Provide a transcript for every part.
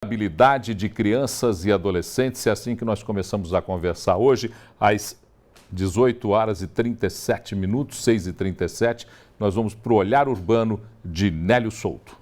Vulnerabilidade de crianças e adolescentes, é assim que nós começamos a conversar hoje, às 18 horas e 37 minutos, 6h37, nós vamos para o Olhar Urbano de Nélio Souto.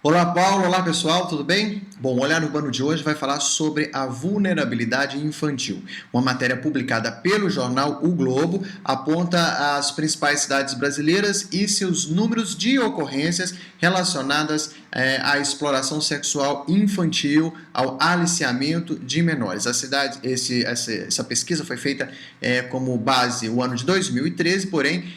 Olá, Paulo. Olá, pessoal. Tudo bem? Bom, o Olhar Urbano de hoje vai falar sobre a vulnerabilidade infantil. Uma matéria publicada pelo jornal O Globo aponta as principais cidades brasileiras e seus números de ocorrências relacionadas à exploração sexual infantil, ao aliciamento de menores. Essa pesquisa foi feita como base o ano de 2013, porém,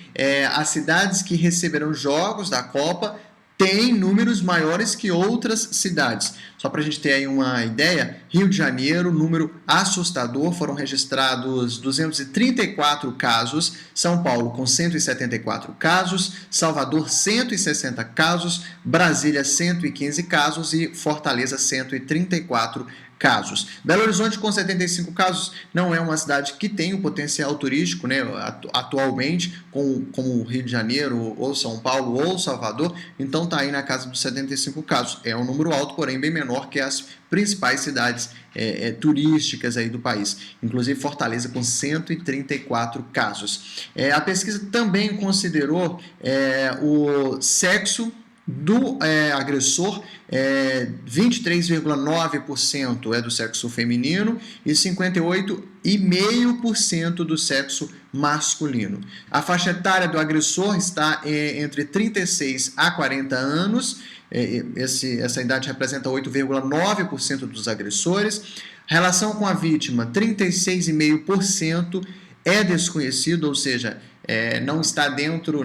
as cidades que receberão jogos da Copa tem números maiores que outras cidades. Só para a gente ter aí uma ideia, Rio de Janeiro, número assustador, foram registrados 234 casos, São Paulo com 174 casos, Salvador 160 casos, Brasília 115 casos e Fortaleza 134 casos. Belo Horizonte com 75 casos não é uma cidade que tem o potencial turístico, né, atualmente, como o Rio de Janeiro, ou São Paulo, ou Salvador, então está aí na casa dos 75 casos. É um número alto, porém bem menor que as principais cidades turísticas aí do país, inclusive Fortaleza com 134 casos. A pesquisa também considerou o sexo do agressor, 23,9% é do sexo feminino e 58,5% do sexo masculino. A faixa etária do agressor está entre 36 a 40 anos, essa idade representa 8,9% dos agressores. Relação com a vítima, 36,5% é desconhecido, ou seja, não está dentro,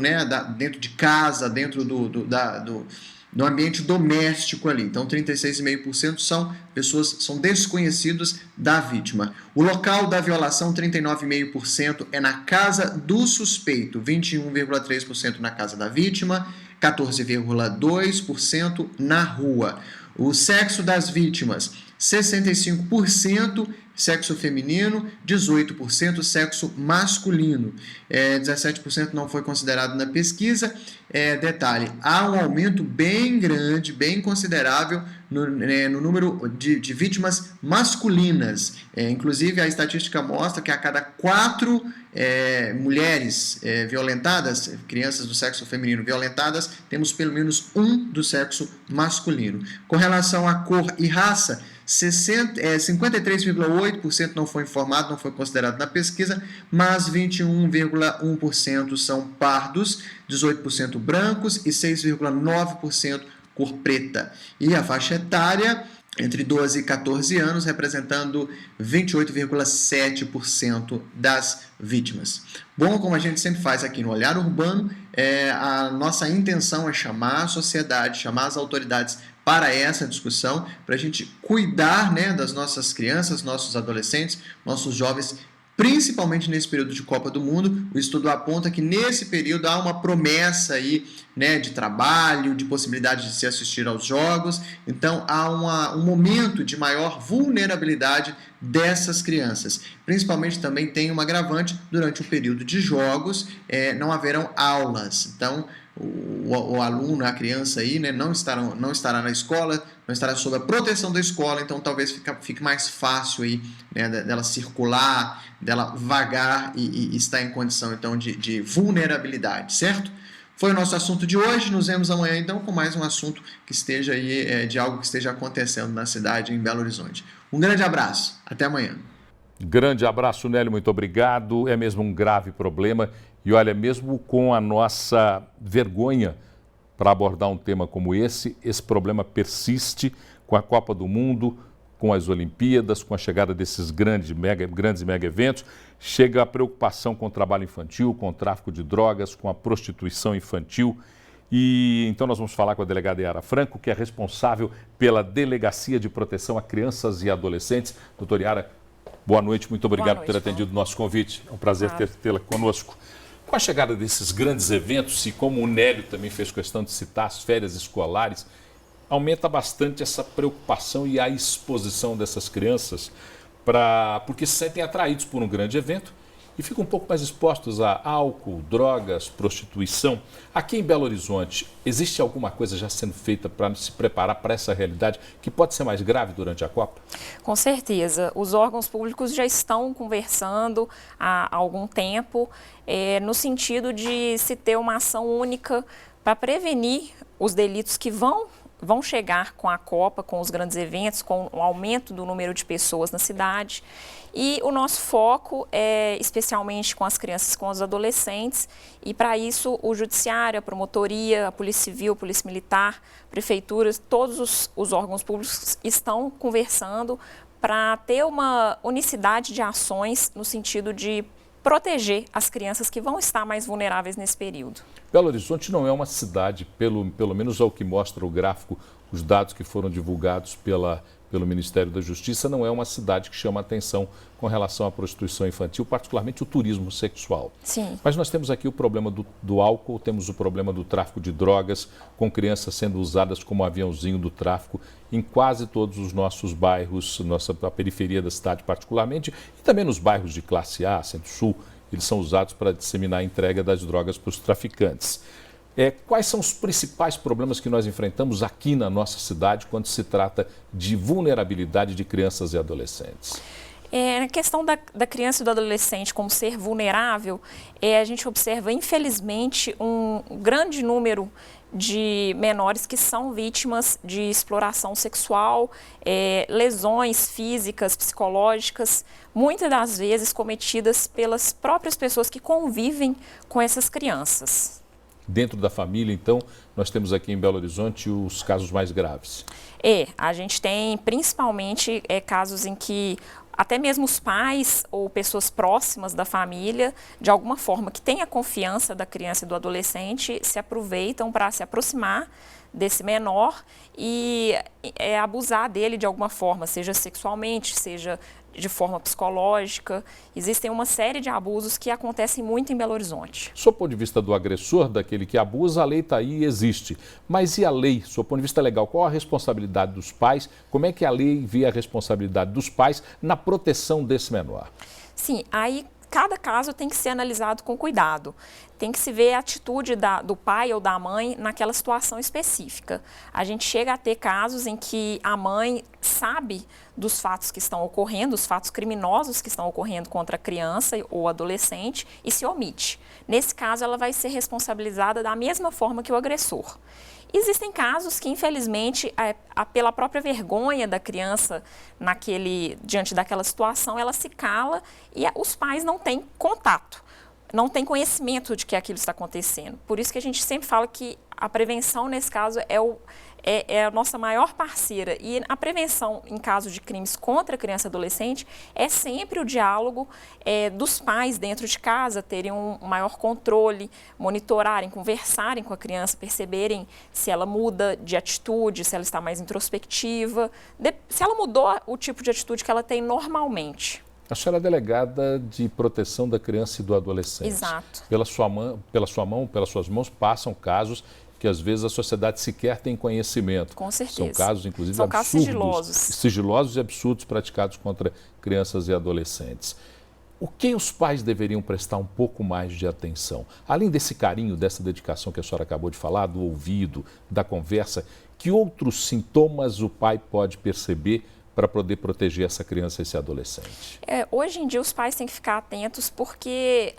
dentro de casa, dentro do ambiente doméstico ali. Então, 36,5% são desconhecidos da vítima. O local da violação, 39,5% é na casa do suspeito, 21,3% na casa da vítima, 14,2% na rua. O sexo das vítimas, 65% sexo feminino, 18% sexo masculino, 17% não foi considerado na pesquisa. Detalhe, há um aumento bem grande, bem considerável no número de vítimas masculinas. Inclusive, a estatística mostra que a cada 4 mulheres violentadas, crianças do sexo feminino violentadas, temos pelo menos um do sexo masculino. Com relação à cor e raça, 53,8% não foi informado, não foi considerado na pesquisa, mas 21,1% são pardos, 18% brancos e 6,9% cor preta. E a faixa etária, entre 12 e 14 anos, representando 28,7% das vítimas. Bom, como a gente sempre faz aqui no Olhar Urbano, a nossa intenção é chamar a sociedade, chamar as autoridades para essa discussão, para a gente cuidar, das nossas crianças, nossos adolescentes, nossos jovens, principalmente nesse período de Copa do Mundo. O estudo aponta que nesse período há uma promessa aí, de trabalho, de possibilidade de se assistir aos jogos. Então há um momento de maior vulnerabilidade dessas crianças. Principalmente também tem uma agravante: durante o período de jogos não haverão aulas. Então o aluno, a criança aí, não estará na escola, não estará sob a proteção da escola, então talvez fique mais fácil aí, dela circular, dela vagar e estar em condição então de vulnerabilidade, certo? Foi o nosso assunto de hoje. Nos vemos amanhã então com mais um assunto que esteja aí, de algo que esteja acontecendo na cidade, em Belo Horizonte. Um grande abraço, até amanhã. Grande abraço, Nélio, muito obrigado. É mesmo um grave problema. E olha, mesmo com a nossa vergonha para abordar um tema como esse problema persiste com a Copa do Mundo, com as Olimpíadas, com a chegada desses grandes e mega eventos. Chega a preocupação com o trabalho infantil, com o tráfico de drogas, com a prostituição infantil. E então nós vamos falar com a delegada Yara Franco, que é responsável pela Delegacia de Proteção a Crianças e Adolescentes. Doutora Yara, boa noite, muito obrigado por ter atendido o nosso convite. É um prazer tê-la conosco. Com a chegada desses grandes eventos, e como o Nélio também fez questão de citar as férias escolares, aumenta bastante essa preocupação e a exposição dessas crianças, porque se sentem atraídos por um grande evento e ficam um pouco mais expostos a álcool, drogas, prostituição. Aqui em Belo Horizonte, existe alguma coisa já sendo feita para se preparar para essa realidade que pode ser mais grave durante a Copa? Com certeza. Os órgãos públicos já estão conversando há algum tempo, no sentido de se ter uma ação única para prevenir os delitos que vão chegar com a Copa, com os grandes eventos, com o aumento do número de pessoas na cidade. E o nosso foco é especialmente com as crianças, com os adolescentes, e para isso o Judiciário, a Promotoria, a Polícia Civil, a Polícia Militar, prefeituras, todos os órgãos públicos estão conversando para ter uma unicidade de ações no sentido de proteger as crianças que vão estar mais vulneráveis nesse período. Belo Horizonte não é uma cidade, pelo menos ao que mostra o gráfico, os dados que foram divulgados pelo Ministério da Justiça, não é uma cidade que chama atenção com relação à prostituição infantil, particularmente o turismo sexual. Sim. Mas nós temos aqui o problema do álcool, temos o problema do tráfico de drogas, com crianças sendo usadas como aviãozinho do tráfico em quase todos os nossos bairros, a periferia da cidade particularmente, e também nos bairros de classe A, Centro-Sul, eles são usados para disseminar a entrega das drogas para os traficantes. Quais são os principais problemas que nós enfrentamos aqui na nossa cidade quando se trata de vulnerabilidade de crianças e adolescentes? Na questão da criança e do adolescente como ser vulnerável, a gente observa, infelizmente, um grande número de menores que são vítimas de exploração sexual, lesões físicas, psicológicas, muitas das vezes cometidas pelas próprias pessoas que convivem com essas crianças. Dentro da família, então, nós temos aqui em Belo Horizonte os casos mais graves. A gente tem principalmente casos em que até mesmo os pais ou pessoas próximas da família, de alguma forma, que têm a confiança da criança e do adolescente, se aproveitam para se aproximar desse menor e abusar dele de alguma forma, seja sexualmente, seja de forma psicológica. Existem uma série de abusos que acontecem muito em Belo Horizonte. Do ponto de vista do agressor, daquele que abusa, a lei está aí e existe. Mas e a lei, do ponto de vista legal, qual a responsabilidade dos pais? Como é que a lei vê a responsabilidade dos pais na proteção desse menor? Sim, aí cada caso tem que ser analisado com cuidado. Tem que se ver a atitude do pai ou da mãe naquela situação específica. A gente chega a ter casos em que a mãe sabe dos fatos que estão ocorrendo, os fatos criminosos que estão ocorrendo contra a criança ou adolescente e se omite. Nesse caso, ela vai ser responsabilizada da mesma forma que o agressor. Existem casos que, infelizmente, pela própria vergonha da criança diante daquela situação, ela se cala e os pais não têm contato, não têm conhecimento de que aquilo está acontecendo. Por isso que a gente sempre fala que a prevenção, nesse caso, é a nossa maior parceira. E a prevenção em caso de crimes contra criança e adolescente é sempre o diálogo dos pais dentro de casa, terem um maior controle, monitorarem, conversarem com a criança, perceberem se ela muda de atitude, se ela está mais introspectiva, se ela mudou o tipo de atitude que ela tem normalmente. A senhora é delegada de proteção da criança e do adolescente. Exato. Pelas suas mãos passam casos que às vezes a sociedade sequer tem conhecimento. Com certeza. São casos, inclusive, São casos absurdos, sigilosos e absurdos praticados contra crianças e adolescentes. O que os pais deveriam prestar um pouco mais de atenção? Além desse carinho, dessa dedicação que a senhora acabou de falar, do ouvido, da conversa, que outros sintomas o pai pode perceber para poder proteger essa criança e esse adolescente? Hoje em dia os pais têm que ficar atentos porque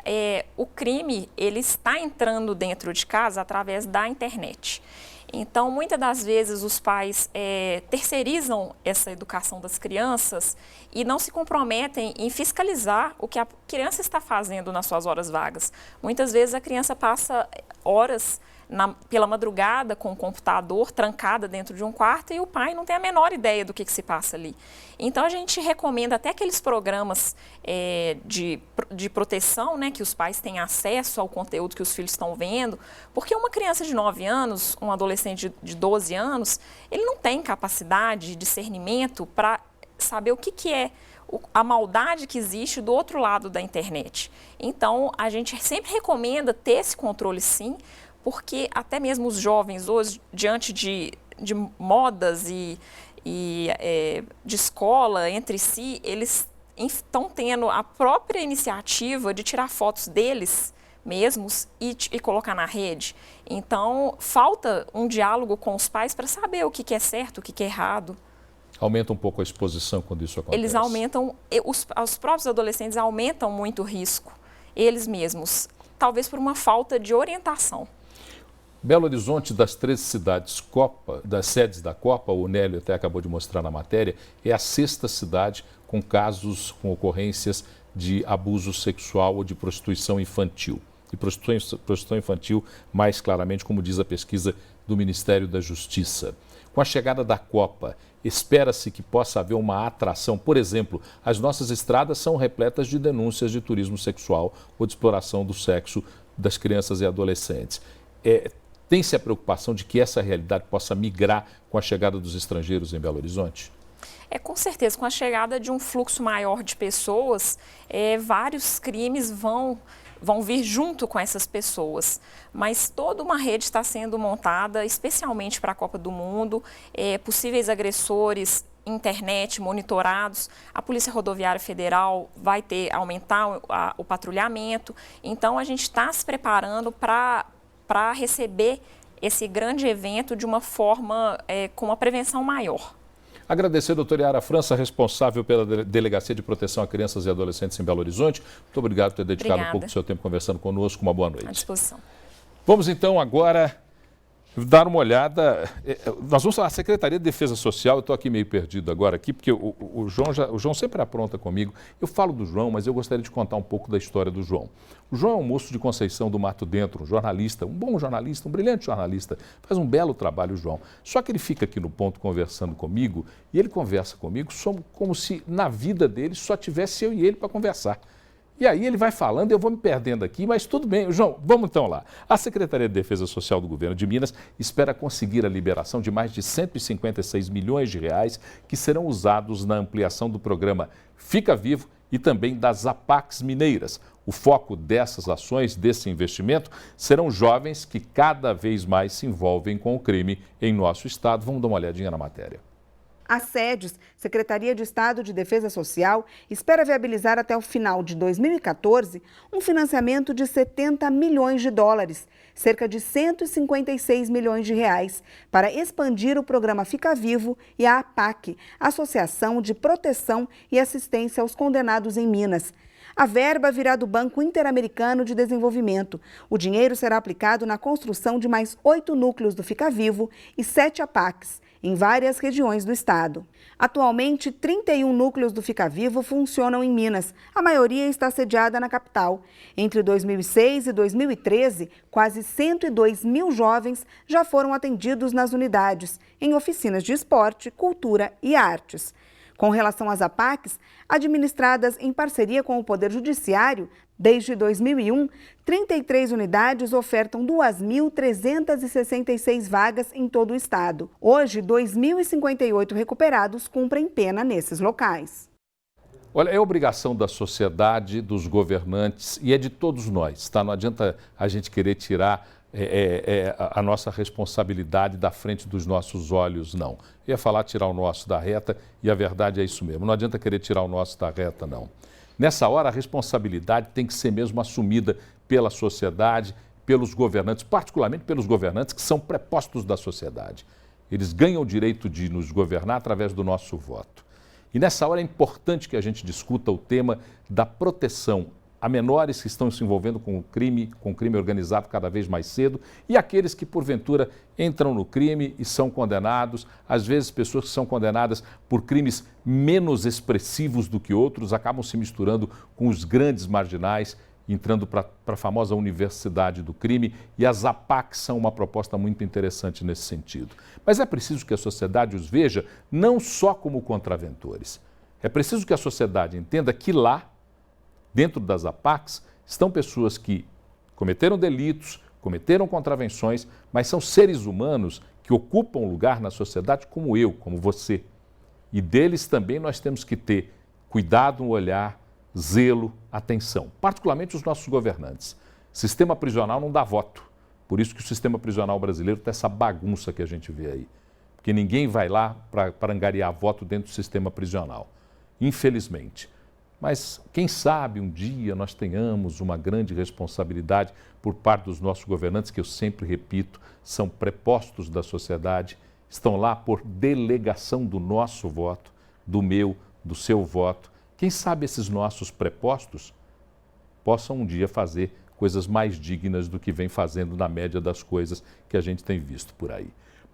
o crime ele está entrando dentro de casa através da internet. Então, muitas das vezes os pais terceirizam essa educação das crianças e não se comprometem em fiscalizar o que a criança está fazendo nas suas horas vagas. Muitas vezes a criança passa horas pela madrugada com o computador trancada dentro de um quarto e o pai não tem a menor ideia do que se passa ali. Então a gente recomenda até aqueles programas de proteção, né, que os pais têm acesso ao conteúdo que os filhos estão vendo, porque uma criança de 9 anos, um adolescente de 12 anos, ele não tem capacidade de discernimento para saber o que é a maldade que existe do outro lado da internet. Então a gente sempre recomenda ter esse controle sim, porque até mesmo os jovens hoje, diante de modas e de escola entre si, eles estão tendo a própria iniciativa de tirar fotos deles mesmos e colocar na rede. Então, falta um diálogo com os pais para saber o que é certo, o que é errado. Aumenta um pouco a exposição quando isso acontece. Eles aumentam, os próprios adolescentes aumentam muito o risco, eles mesmos, talvez por uma falta de orientação. Belo Horizonte, das 13 cidades Copa, das sedes da Copa, o Nélio até acabou de mostrar na matéria, é a 6ª cidade com casos, com ocorrências de abuso sexual ou de prostituição infantil. E prostituição infantil, mais claramente, como diz a pesquisa do Ministério da Justiça. Com a chegada da Copa, espera-se que possa haver uma atração. Por exemplo, as nossas estradas são repletas de denúncias de turismo sexual ou de exploração do sexo das crianças e adolescentes. Tem-se a preocupação de que essa realidade possa migrar com a chegada dos estrangeiros em Belo Horizonte? Com certeza, com a chegada de um fluxo maior de pessoas, vários crimes vão vir junto com essas pessoas. Mas toda uma rede está sendo montada, especialmente para a Copa do Mundo, possíveis agressores, internet, monitorados. A Polícia Rodoviária Federal vai aumentar o patrulhamento. Então, a gente está se preparando para receber esse grande evento de uma forma com uma prevenção maior. Agradecer a doutora Yara França, responsável pela Delegacia de Proteção a Crianças e Adolescentes em Belo Horizonte. Muito obrigado por ter dedicado um pouco do seu tempo conversando conosco. Uma boa noite. À disposição. Vamos então agora dar uma olhada. Nós vamos falar, a Secretaria de Defesa Social, eu estou aqui meio perdido agora aqui, porque o João sempre apronta comigo. Eu falo do João, mas eu gostaria de contar um pouco da história do João. O João é um moço de Conceição do Mato Dentro, um jornalista, um bom jornalista, um brilhante jornalista, faz um belo trabalho, o João. Só que ele fica aqui no ponto conversando comigo, e ele conversa comigo como se na vida dele só tivesse eu e ele para conversar. E aí ele vai falando, eu vou me perdendo aqui, mas tudo bem. João, vamos então lá. A Secretaria de Defesa Social do Governo de Minas espera conseguir a liberação de mais de 156 milhões de reais que serão usados na ampliação do programa Fica Vivo e também das APACs mineiras. O foco dessas ações, desse investimento, serão jovens que cada vez mais se envolvem com o crime em nosso estado. Vamos dar uma olhadinha na matéria. A SEDES, Secretaria de Estado de Defesa Social, espera viabilizar até o final de 2014 um financiamento de 70 milhões de dólares, cerca de 156 milhões de reais, para expandir o programa Fica Vivo e a APAC, Associação de Proteção e Assistência aos Condenados em Minas. A verba virá do Banco Interamericano de Desenvolvimento. O dinheiro será aplicado na construção de mais 8 núcleos do Fica Vivo e 7 APACs, em várias regiões do estado. Atualmente, 31 núcleos do Fica Vivo funcionam em Minas. A maioria está sediada na capital. Entre 2006 e 2013, quase 102 mil jovens já foram atendidos nas unidades, em oficinas de esporte, cultura e artes. Com relação às APACs, administradas em parceria com o Poder Judiciário, desde 2001, 33 unidades ofertam 2.366 vagas em todo o estado. Hoje, 2.058 recuperados cumprem pena nesses locais. Olha, é obrigação da sociedade, dos governantes e é de todos nós, tá? Não adianta a gente querer tirar a nossa responsabilidade da frente dos nossos olhos, não. Eu ia falar tirar o nosso da reta e a verdade é isso mesmo. Não adianta querer tirar o nosso da reta, não. Nessa hora, a responsabilidade tem que ser mesmo assumida pela sociedade, pelos governantes, particularmente pelos governantes que são prepostos da sociedade. Eles ganham o direito de nos governar através do nosso voto. E nessa hora é importante que a gente discuta o tema da proteção a menores que estão se envolvendo com crime organizado cada vez mais cedo e aqueles que, porventura, entram no crime e são condenados, às vezes pessoas que são condenadas por crimes menos expressivos do que outros, acabam se misturando com os grandes marginais, entrando para a famosa universidade do crime, e as APACs são uma proposta muito interessante nesse sentido. Mas é preciso que a sociedade os veja não só como contraventores. É preciso que a sociedade entenda que lá, dentro das APACs, estão pessoas que cometeram delitos, cometeram contravenções, mas são seres humanos que ocupam lugar na sociedade como eu, como você. E deles também nós temos que ter cuidado no olhar, zelo, atenção, particularmente os nossos governantes. Sistema prisional não dá voto, por isso que o sistema prisional brasileiro tem essa bagunça que a gente vê aí. Porque ninguém vai lá para angariar voto dentro do sistema prisional, infelizmente. Mas quem sabe um dia nós tenhamos uma grande responsabilidade por parte dos nossos governantes, que eu sempre repito, são prepostos da sociedade, estão lá por delegação do nosso voto, do meu, do seu voto. Quem sabe esses nossos prepostos possam um dia fazer coisas mais dignas do que vem fazendo na média das coisas que a gente tem visto por aí.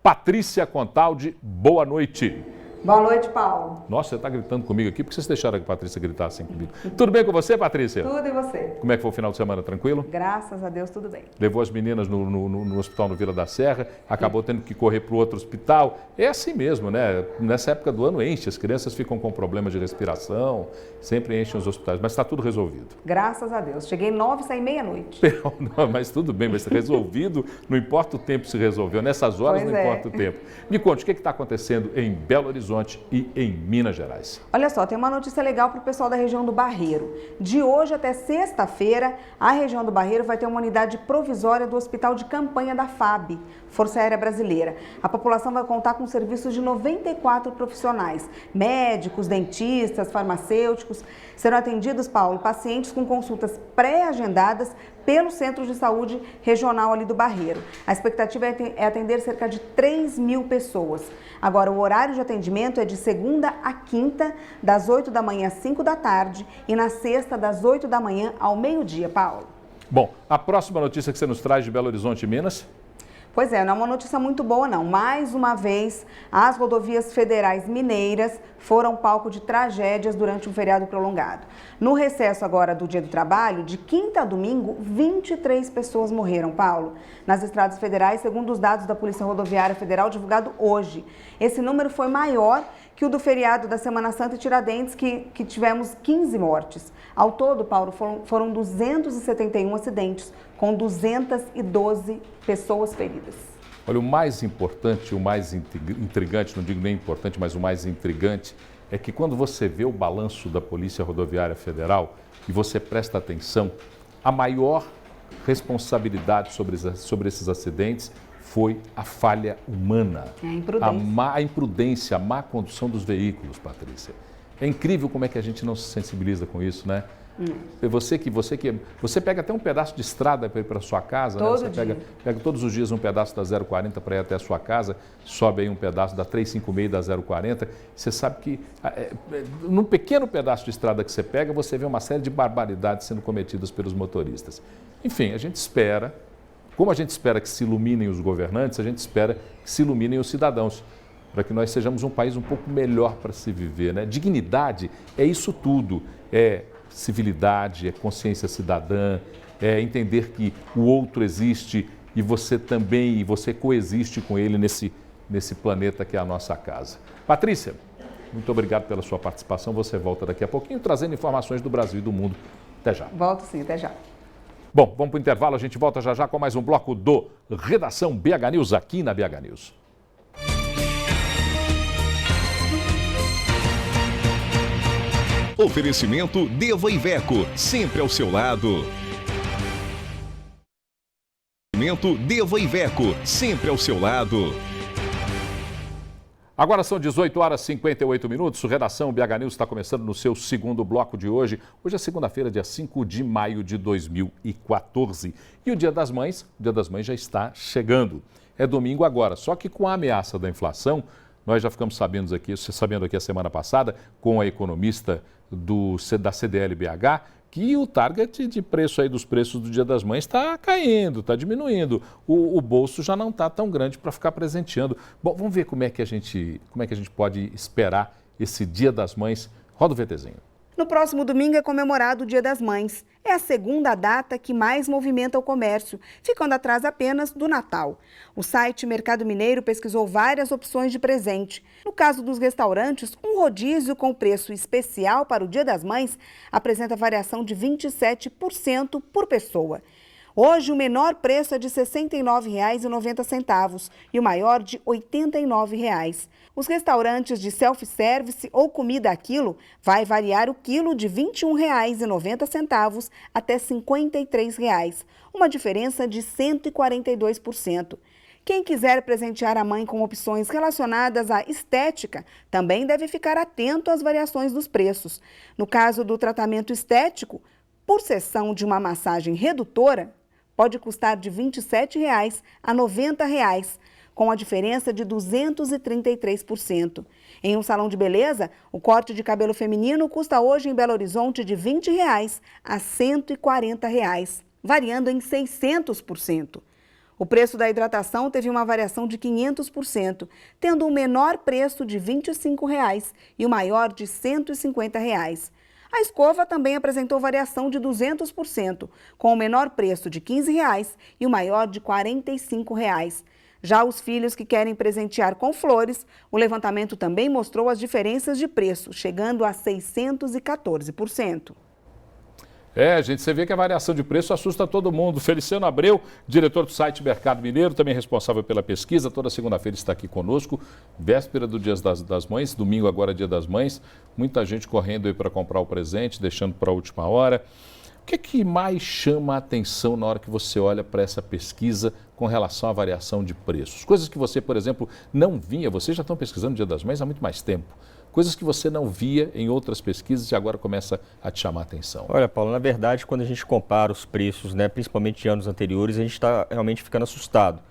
Patrícia Contaldi, boa noite. Boa noite, Paulo. Nossa, você está gritando comigo aqui, por que vocês deixaram que a Patrícia gritasse assim comigo? Tudo bem com você, Patrícia? Tudo e você? Como é que foi o final de semana? Tranquilo? Graças a Deus, tudo bem. Levou as meninas no hospital no Vila da Serra, acabou tendo que correr para o outro hospital. É assim mesmo, né? Nessa época do ano enche, as crianças ficam com problemas de respiração, sempre enchem os hospitais, mas está tudo resolvido. Graças a Deus. Cheguei 9 e saí meia-noite. Não, mas tudo bem, mas resolvido, não importa o tempo se resolveu. Nessas horas Pois não é. importa o tempo. Me conte, o que está acontecendo em Belo Horizonte e em Minas Gerais? Olha só, tem uma notícia legal para o pessoal da região do Barreiro. De hoje até sexta-feira, a região do Barreiro vai ter uma unidade provisória do Hospital de Campanha da FAB, Força Aérea Brasileira. A população vai contar com serviços de 94 profissionais, médicos, dentistas, farmacêuticos. Serão atendidos, Paulo, pacientes com consultas pré-agendadas pelo Centro de Saúde Regional ali do Barreiro. A expectativa é atender cerca de 3 mil pessoas. Agora, o horário de atendimento é de segunda a quinta, das 8 da manhã às 5 da tarde e na sexta, das 8 da manhã ao meio-dia, Paulo. Bom, a próxima notícia que você nos traz de Belo Horizonte e Minas? Pois é, não é uma notícia muito boa não. Mais uma vez, as rodovias federais mineiras foram palco de tragédias durante um feriado prolongado. No recesso agora do Dia do Trabalho, de quinta a domingo, 23 pessoas morreram, Paulo, nas estradas federais, segundo os dados da Polícia Rodoviária Federal divulgado hoje. Esse número foi maior que o do feriado da Semana Santa e Tiradentes, que tivemos 15 mortes. Ao todo, Paulo, foram 271 acidentes, com 212 pessoas feridas. Olha, o mais importante, o mais intrigante, não digo nem importante, mas o mais intrigante, é que quando você vê o balanço da Polícia Rodoviária Federal e você presta atenção, a maior responsabilidade sobre esses acidentes foi a falha humana. A imprudência, a má condução dos veículos, Patrícia. É incrível como é que a gente não se sensibiliza com isso, né? Você pega até um pedaço de estrada para ir para sua casa, né? Você pega todos os dias um pedaço da 040 para ir até a sua casa, sobe aí um pedaço da 356 da 040. Você sabe que num pequeno pedaço de estrada que você pega, você vê uma série de barbaridades sendo cometidas pelos motoristas. Enfim, a gente espera, como a gente espera que se iluminem os governantes, a gente espera que se iluminem os cidadãos, para que nós sejamos um país um pouco melhor para se viver, né? Dignidade é isso tudo, é civilidade, é consciência cidadã, é entender que o outro existe e você também, e você coexiste com ele nesse planeta que é a nossa casa. Patrícia, muito obrigado pela sua participação. Você volta daqui a pouquinho trazendo informações do Brasil e do mundo. Até já. Volto sim, até já. Bom, vamos para o intervalo, a gente volta já já com mais um bloco do Redação BH News aqui na BH News. Oferecimento Deva Iveco, sempre ao seu lado. Oferecimento Deva Iveco, sempre ao seu lado. Agora são 18 horas e 58 minutos, o Redação BH News está começando no seu segundo bloco de hoje. Hoje é segunda-feira, dia 5 de maio de 2014. E o Dia das Mães já está chegando. É domingo agora, só que com a ameaça da inflação, nós já ficamos sabendo aqui a semana passada, com a economista da CDL-BH, que o target de preço aí dos preços do Dia das Mães está caindo, está diminuindo. O bolso já não está tão grande para ficar presenteando. Bom, vamos ver como é que a gente pode esperar esse Dia das Mães. Roda o VTzinho. No próximo domingo é comemorado o Dia das Mães. É a segunda data que mais movimenta o comércio, ficando atrás apenas do Natal. O site Mercado Mineiro pesquisou várias opções de presente. No caso dos restaurantes, um rodízio com preço especial para o Dia das Mães apresenta variação de 27% por pessoa. Hoje, o menor preço é de R$ 69,90 e o maior de R$ 89,00. Os restaurantes de self-service ou comida a quilo vai variar o quilo de R$ 21,90 até R$ 53,00, uma diferença de 142%. Quem quiser presentear a mãe com opções relacionadas à estética também deve ficar atento às variações dos preços. No caso do tratamento estético, por sessão de uma massagem redutora, pode custar de R$ 27,00 a R$ 90,00, com a diferença de 233%. Em um salão de beleza, o corte de cabelo feminino custa hoje em Belo Horizonte de R$ 20,00 a R$ 140,00, variando em 600%. O preço da hidratação teve uma variação de 500%, tendo o menor preço de R$ 25,00 e o maior de R$ 150,00. A escova também apresentou variação de 200%, com o menor preço de R$ 15,00 e o maior de R$ 45,00. Já os filhos que querem presentear com flores, o levantamento também mostrou as diferenças de preço, chegando a 614%. Gente, você vê que a variação de preço assusta todo mundo. Feliciano Abreu, diretor do site Mercado Mineiro, também responsável pela pesquisa, toda segunda-feira está aqui conosco, véspera do Dia das Mães, domingo agora é Dia das Mães, muita gente correndo aí para comprar o presente, deixando para a última hora. O que é que mais chama a atenção na hora que você olha para essa pesquisa com relação à variação de preços? Coisas que você, por exemplo, não via, vocês já estão pesquisando o Dia das Mães há muito mais tempo. Coisas que você não via em outras pesquisas e agora começa a te chamar a atenção. Olha, Paulo, na verdade, quando a gente compara os preços, principalmente de anos anteriores, a gente está realmente ficando assustado.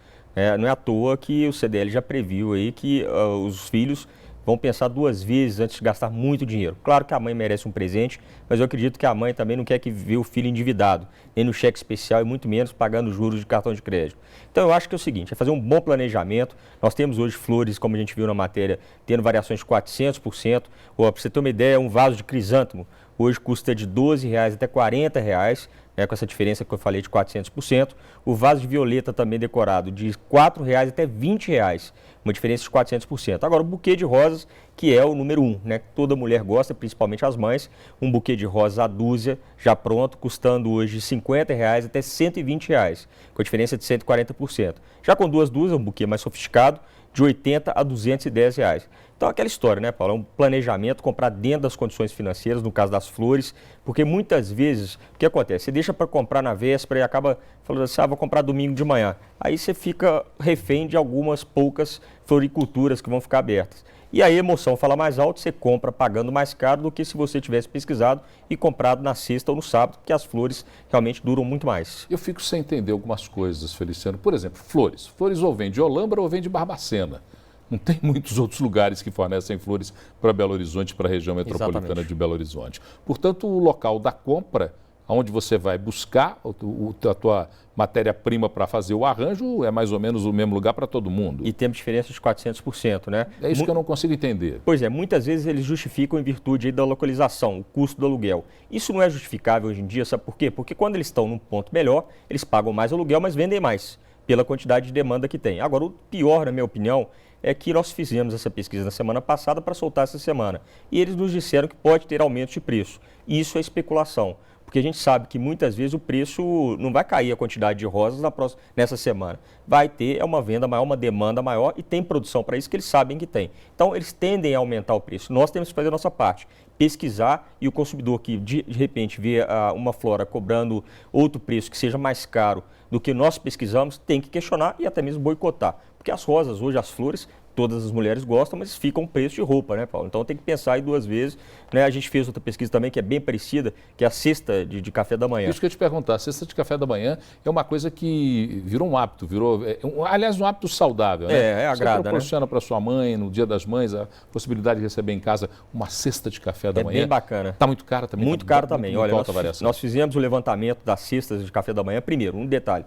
Não é à toa que o CDL já previu aí que os filhos vão pensar duas vezes antes de gastar muito dinheiro. Claro que a mãe merece um presente, mas eu acredito que a mãe também não quer que vê o filho endividado, nem no cheque especial e muito menos pagando juros de cartão de crédito. Então eu acho que é o seguinte, é fazer um bom planejamento. Nós temos hoje flores, como a gente viu na matéria, tendo variações de 400%. Para você ter uma ideia, um vaso de crisântemo hoje custa de R$ 12,00 até R$ 40,00. Com essa diferença que eu falei de 400%. O vaso de violeta também decorado de R$ 4,00 até R$ 20,00, uma diferença de 400%. Agora, o buquê de rosas, que é o número 1, que toda mulher gosta, principalmente as mães, um buquê de rosas a dúzia, já pronto, custando hoje de R$ 50,00 até R$ 120,00, com a diferença de 140%. Já com duas dúzias, um buquê mais sofisticado, de R$ 80 a R$ 210,00. Então, aquela história, Paulo? É um planejamento, comprar dentro das condições financeiras, no caso das flores, porque muitas vezes, o que acontece? Você deixa para comprar na véspera e acaba falando assim, vou comprar domingo de manhã. Aí você fica refém de algumas poucas floriculturas que vão ficar abertas. E a emoção fala mais alto, você compra pagando mais caro do que se você tivesse pesquisado e comprado na sexta ou no sábado, porque as flores realmente duram muito mais. Eu fico sem entender algumas coisas, Feliciano. Por exemplo, flores. Flores ou vem de Olambra ou vem de Barbacena. Não tem muitos outros lugares que fornecem flores para Belo Horizonte, para a região metropolitana Exatamente. de Belo Horizonte. Portanto, o local da compra, onde você vai buscar a tua matéria-prima para fazer o arranjo, é mais ou menos o mesmo lugar para todo mundo. E temos diferença de 400%, É isso que eu não consigo entender. Pois é, muitas vezes eles justificam em virtude aí da localização, o custo do aluguel. Isso não é justificável hoje em dia, sabe por quê? Porque quando eles estão num ponto melhor, eles pagam mais aluguel, mas vendem mais, pela quantidade de demanda que tem. Agora, o pior, na minha opinião, é que nós fizemos essa pesquisa na semana passada para soltar essa semana. E eles nos disseram que pode ter aumento de preço. Isso é especulação, porque a gente sabe que muitas vezes o preço não vai cair a quantidade de rosas nessa semana. Vai ter uma venda maior, uma demanda maior e tem produção para isso que eles sabem que tem. Então, eles tendem a aumentar o preço. Nós temos que fazer a nossa parte, pesquisar, e o consumidor que de repente vê uma flora cobrando outro preço que seja mais caro do que nós pesquisamos, tem que questionar e até mesmo boicotar. Porque as rosas hoje, as flores, todas as mulheres gostam, mas ficam preço de roupa, Paulo? Então tem que pensar aí duas vezes. A gente fez outra pesquisa também que é bem parecida, que é a cesta de café da manhã. Isso que eu ia te perguntar, a cesta de café da manhã é uma coisa que virou um hábito, aliás, um hábito saudável, agrada, Você proporciona para sua mãe, no Dia das Mães, a possibilidade de receber em casa uma cesta de café da manhã. É bem bacana. Está muito cara também? Muito caro também. Olha, nós fizemos o levantamento das cestas de café da manhã. Primeiro, um detalhe.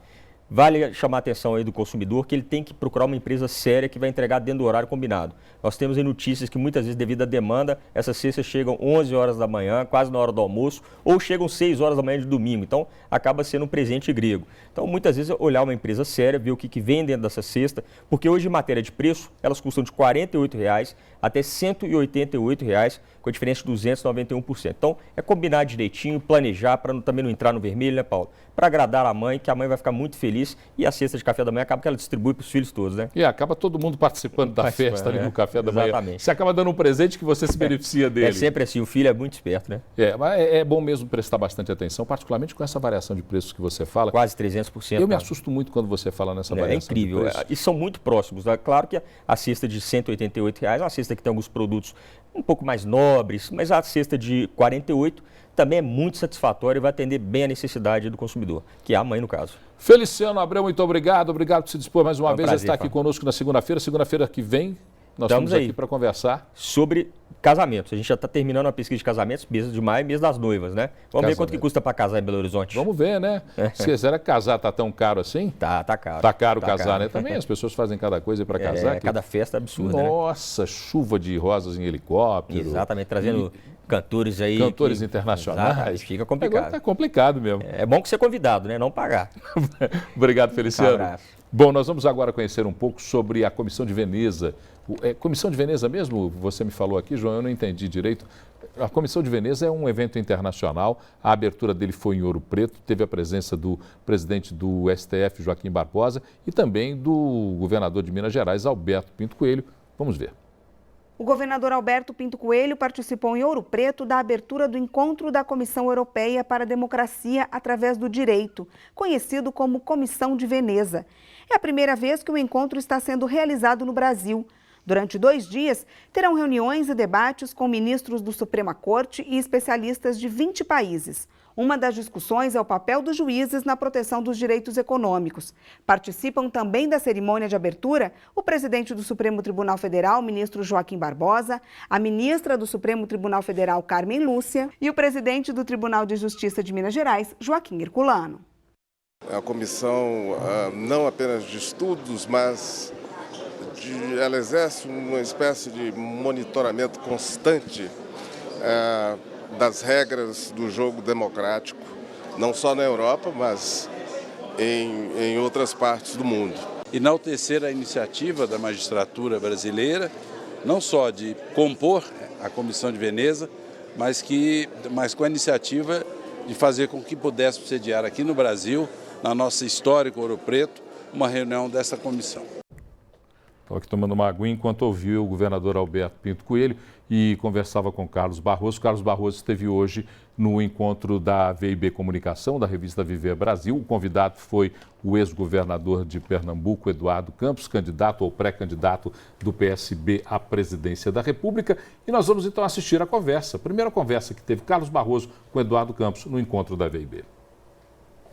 Vale chamar a atenção aí do consumidor que ele tem que procurar uma empresa séria que vai entregar dentro do horário combinado. Nós temos aí notícias que muitas vezes, devido à demanda, essas cestas chegam 11 horas da manhã, quase na hora do almoço, ou chegam 6 horas da manhã de domingo. Então, acaba sendo um presente grego. Então, muitas vezes, olhar uma empresa séria, ver o que vem dentro dessa cesta, porque hoje, em matéria de preço, elas custam de R$ 48,00 até R$ 188,00, com a diferença de 291%. Então, é combinar direitinho, planejar, para também não entrar no vermelho, né, Paulo? Para agradar a mãe, que a mãe vai ficar muito feliz, e a cesta de café da manhã acaba que ela distribui para os filhos todos, né? E acaba todo mundo participando da festa ali no café da manhã. Exatamente. Você acaba dando um presente que você se beneficia dele. É sempre assim, o filho é muito esperto, né? Mas é bom mesmo prestar bastante atenção, particularmente com essa variação de preços que você fala. Quase 300%. Eu me assusto muito quando você fala nessa variação. É incrível. E são muito próximos. É claro que a cesta de R$ 188,00 é uma cesta que tem alguns produtos um pouco mais nobres, mas a cesta de R$ 48,00 também é muito satisfatória e vai atender bem a necessidade do consumidor, que é a mãe no caso. Feliciano Abreu, muito obrigado. Obrigado por se dispor mais uma vez a estar aqui conosco na segunda-feira. Segunda-feira que vem, nós estamos aqui para conversar sobre casamentos. A gente já está terminando a pesquisa de casamentos, mês de maio, mês das noivas, né? Vamos ver quanto que custa para casar em Belo Horizonte. Vamos ver, né? Será que casar tá tão caro assim? Tá caro. Tá caro casar, né? Também as pessoas fazem cada coisa para casar. Cada festa absurda, Nossa, chuva de rosas em helicóptero. Exatamente, trazendo cantores aí. Cantores internacionais. Exatamente, fica complicado. Agora tá complicado mesmo. É bom que ser convidado, né? Não pagar. Obrigado, Feliciano. Um abraço. Bom, nós vamos agora conhecer um pouco sobre a Comissão de Veneza. Comissão de Veneza mesmo? Você me falou aqui, João, eu não entendi direito. A Comissão de Veneza é um evento internacional. A abertura dele foi em Ouro Preto. Teve a presença do presidente do STF, Joaquim Barbosa, e também do governador de Minas Gerais, Alberto Pinto Coelho. Vamos ver. O governador Alberto Pinto Coelho participou em Ouro Preto da abertura do encontro da Comissão Europeia para a Democracia através do Direito, conhecido como Comissão de Veneza. É a primeira vez que o encontro está sendo realizado no Brasil. Durante 2 dias, terão reuniões e debates com ministros do Suprema Corte e especialistas de 20 países. Uma das discussões é o papel dos juízes na proteção dos direitos econômicos. Participam também da cerimônia de abertura o presidente do Supremo Tribunal Federal, ministro Joaquim Barbosa, a ministra do Supremo Tribunal Federal, Carmen Lúcia, e o presidente do Tribunal de Justiça de Minas Gerais, Joaquim Herculano. É uma comissão não apenas de estudos, mas ela exerce uma espécie de monitoramento constante das regras do jogo democrático, não só na Europa, mas em outras partes do mundo. Enaltecer a iniciativa da magistratura brasileira, não só de compor a Comissão de Veneza, mas com a iniciativa de fazer com que pudesse sediar aqui no Brasil, na nossa histórica Ouro Preto, uma reunião dessa comissão. Estou aqui tomando uma aguinha enquanto ouvi o governador Alberto Pinto Coelho e conversava com Carlos Barroso. Carlos Barroso esteve hoje no encontro da VIB Comunicação, da revista Viver Brasil. O convidado foi o ex-governador de Pernambuco, Eduardo Campos, candidato ou pré-candidato do PSB à presidência da República. E nós vamos então assistir a conversa, a primeira conversa que teve Carlos Barroso com Eduardo Campos no encontro da VIB.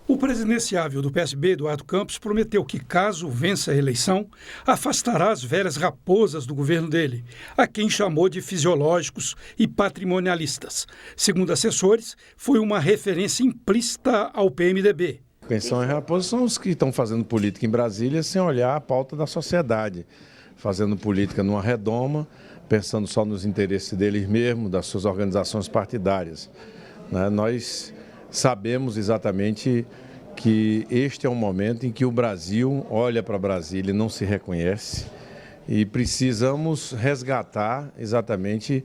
O presidenciável do PSB, Eduardo Campos, prometeu que, caso vença a eleição, afastará as velhas raposas do governo dele, a quem chamou de fisiológicos e patrimonialistas. Segundo assessores, foi uma referência implícita ao PMDB. Quem são as raposas são os que estão fazendo política em Brasília sem olhar a pauta da sociedade, fazendo política numa redoma, pensando só nos interesses deles mesmos, das suas organizações partidárias. Nós sabemos exatamente que este é um momento em que o Brasil olha para Brasília e não se reconhece e precisamos resgatar exatamente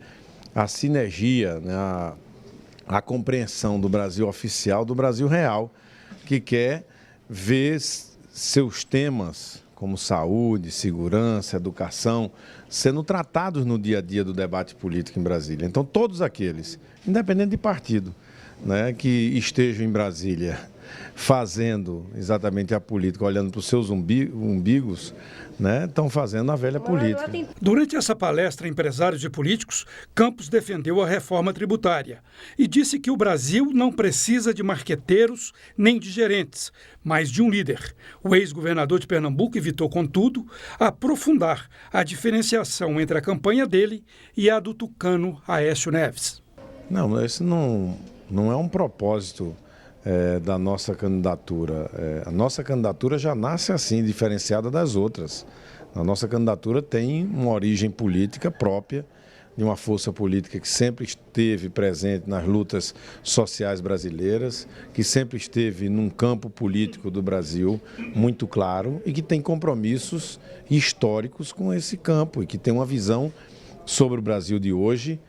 a sinergia, a compreensão do Brasil oficial, do Brasil real, que quer ver seus temas como saúde, segurança, educação, sendo tratados no dia a dia do debate político em Brasília. Então, todos aqueles, independente de partido, que estejam em Brasília fazendo exatamente a política, olhando para os seus umbigos, estão fazendo a velha política. Durante essa palestra a empresários e políticos, Campos defendeu a reforma tributária e disse que o Brasil não precisa de marqueteiros nem de gerentes, mas de um líder. O ex-governador de Pernambuco evitou, contudo, aprofundar a diferenciação entre a campanha dele e a do tucano Aécio Neves. Não, esse não é um propósito da nossa candidatura. A nossa candidatura já nasce assim, diferenciada das outras. A nossa candidatura tem uma origem política própria, de uma força política que sempre esteve presente nas lutas sociais brasileiras, que sempre esteve num campo político do Brasil muito claro e que tem compromissos históricos com esse campo e que tem uma visão sobre o Brasil de hoje,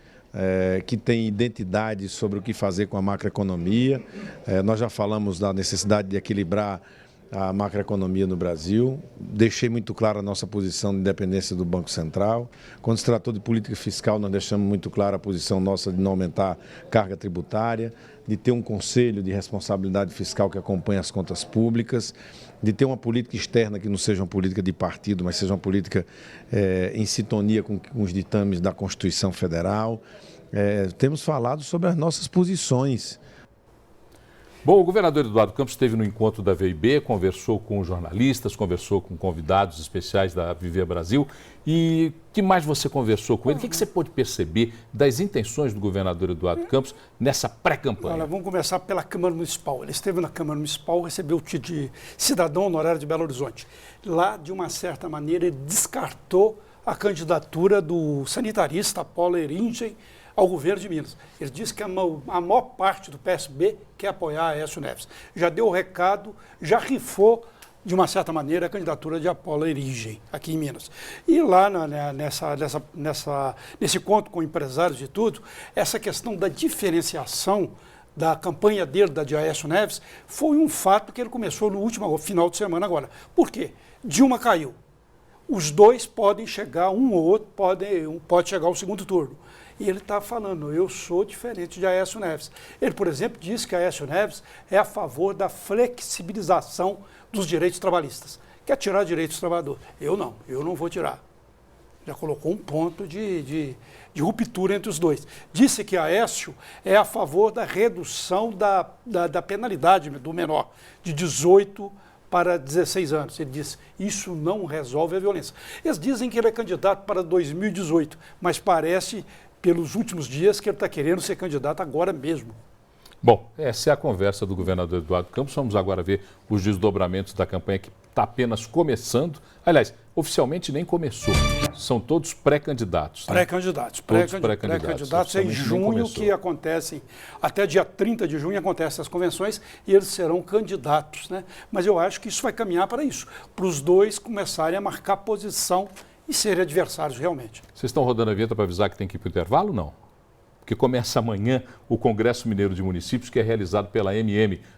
que tem identidade sobre o que fazer com a macroeconomia. Nós já falamos da necessidade de equilibrar a macroeconomia no Brasil. Deixei muito clara a nossa posição de independência do Banco Central. Quando se tratou de política fiscal, nós deixamos muito clara a posição nossa de não aumentar carga tributária, de ter um conselho de responsabilidade fiscal que acompanhe as contas públicas, de ter uma política externa que não seja uma política de partido, mas seja uma política em sintonia com os ditames da Constituição Federal. Temos falado sobre as nossas posições. Bom, o governador Eduardo Campos esteve no encontro da VIB, conversou com jornalistas, conversou com convidados especiais da Viver Brasil. E o que mais você conversou com ele? O que você pôde perceber das intenções do governador Eduardo Campos nessa pré-campanha? Olha, vamos começar pela Câmara Municipal. Ele esteve na Câmara Municipal, recebeu o título de cidadão honorário de Belo Horizonte. Lá, de uma certa maneira, ele descartou a candidatura do sanitarista Apolo Eringen ao governo de Minas. Ele disse que a maior parte do PSB quer apoiar Aécio Neves. Já deu o recado, já rifou, de uma certa maneira, a candidatura de Apolo Eringen aqui em Minas. E lá nesse encontro com empresários e tudo, essa questão da diferenciação da campanha dele, da de Aécio Neves, foi um fato que ele começou no último final de semana agora. Por quê? Dilma caiu. Os dois podem chegar, um ou outro pode chegar ao segundo turno. E ele está falando, eu sou diferente de Aécio Neves. Ele, por exemplo, disse que Aécio Neves é a favor da flexibilização dos direitos trabalhistas. Quer tirar direitos do trabalhador? Eu não vou tirar. Já colocou um ponto de ruptura entre os dois. Disse que Aécio é a favor da redução da penalidade do menor, de 18 para 16 anos. Ele disse, isso não resolve a violência. Eles dizem que ele é candidato para 2018, mas parece, pelos últimos dias, que ele está querendo ser candidato agora mesmo. Bom, essa é a conversa do governador Eduardo Campos. Vamos agora ver os desdobramentos da campanha que está apenas começando. Aliás, oficialmente nem começou. São todos pré-candidatos. Né? Pré-candidatos. É em junho que acontecem, até dia 30 de junho acontecem as convenções e eles serão candidatos. Né? Mas eu acho que isso vai caminhar para isso, para os dois começarem a marcar posição e serem adversários realmente. Vocês estão rodando a vinheta para avisar que tem que ir para o intervalo ou não? Porque começa amanhã o Congresso Mineiro de Municípios, que é realizado pela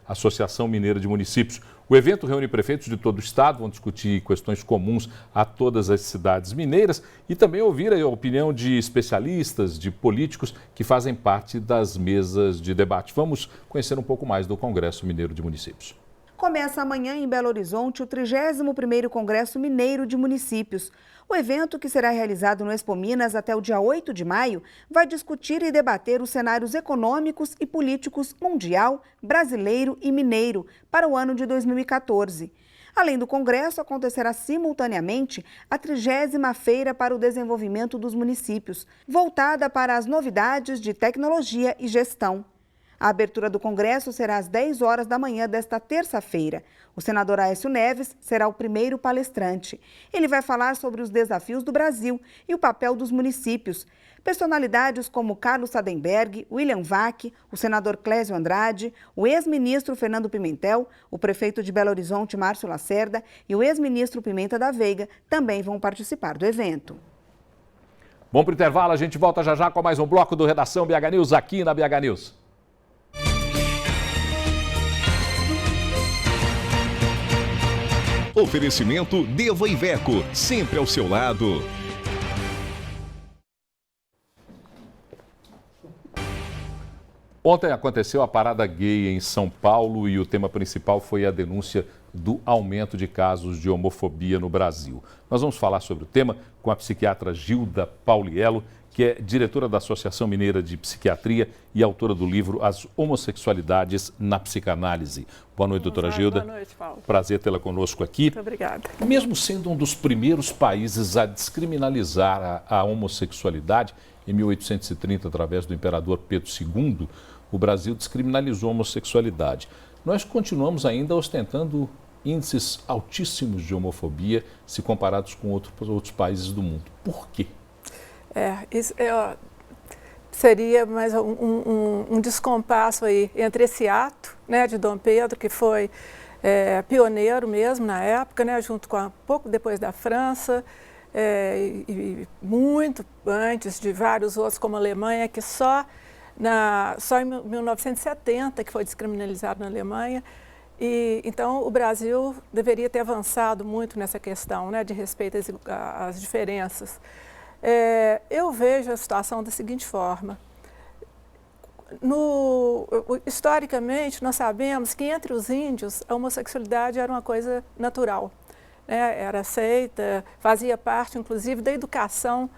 Associação Mineira de Municípios. O evento reúne prefeitos de todo o estado, vão discutir questões comuns a todas as cidades mineiras e também ouvir a opinião de especialistas, de políticos que fazem parte das mesas de debate. Vamos conhecer um pouco mais do Congresso Mineiro de Municípios. Começa amanhã em Belo Horizonte o 31º Congresso Mineiro de Municípios. O evento, que será realizado no Expo Minas até o dia 8 de maio, vai discutir e debater os cenários econômicos e políticos mundial, brasileiro e mineiro para o ano de 2014. Além do congresso, acontecerá simultaneamente a 30ª Feira para o Desenvolvimento dos Municípios, voltada para as novidades de tecnologia e gestão. A abertura do Congresso será às 10 horas da manhã desta terça-feira. O senador Aécio Neves será o primeiro palestrante. Ele vai falar sobre os desafios do Brasil e o papel dos municípios. Personalidades como Carlos Sadenberg, William Vac, o senador Clésio Andrade, o ex-ministro Fernando Pimentel, o prefeito de Belo Horizonte, Márcio Lacerda, e o ex-ministro Pimenta da Veiga também vão participar do evento. Bom, para o intervalo, a gente volta já já com mais um bloco do Redação BH News aqui na BH News. Oferecimento Deva Iveco, sempre ao seu lado. Ontem aconteceu a parada gay em São Paulo e o tema principal foi a denúncia do aumento de casos de homofobia no Brasil. Nós vamos falar sobre o tema com a psiquiatra Gilda Pauliello, que é diretora da Associação Mineira de Psiquiatria e autora do livro As Homossexualidades na Psicanálise. Boa noite, doutora Gilda. Boa noite, Paulo. Prazer tê-la conosco aqui. Muito obrigada. Mesmo sendo um dos primeiros países a descriminalizar a homossexualidade, em 1830, através do imperador Pedro II, o Brasil descriminalizou a homossexualidade. Nós continuamos ainda ostentando índices altíssimos de homofobia se comparados com outros países do mundo. Por quê? Isso seria mais um descompasso aí entre esse ato, né, de Dom Pedro, que foi pioneiro mesmo na época, né, junto com pouco depois da França, e muito antes de vários outros, como a Alemanha, que só em 1970 que foi descriminalizado na Alemanha. E, então, o Brasil deveria ter avançado muito nessa questão, né, de respeito às diferenças. Eu vejo a situação da seguinte forma. Historicamente, nós sabemos que entre os índios a homossexualidade era uma coisa natural, né? Era aceita, fazia parte, inclusive, da educação,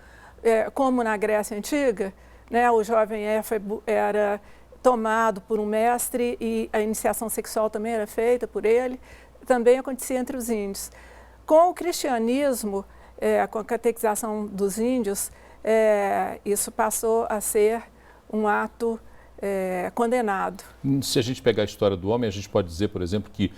como na Grécia Antiga, né? O jovem éfebo era tomado por um mestre e a iniciação sexual também era feita por ele, também acontecia entre os índios. Com o cristianismo, com a catequização dos índios, isso passou a ser um ato condenado. Se a gente pegar a história do homem, a gente pode dizer, por exemplo, que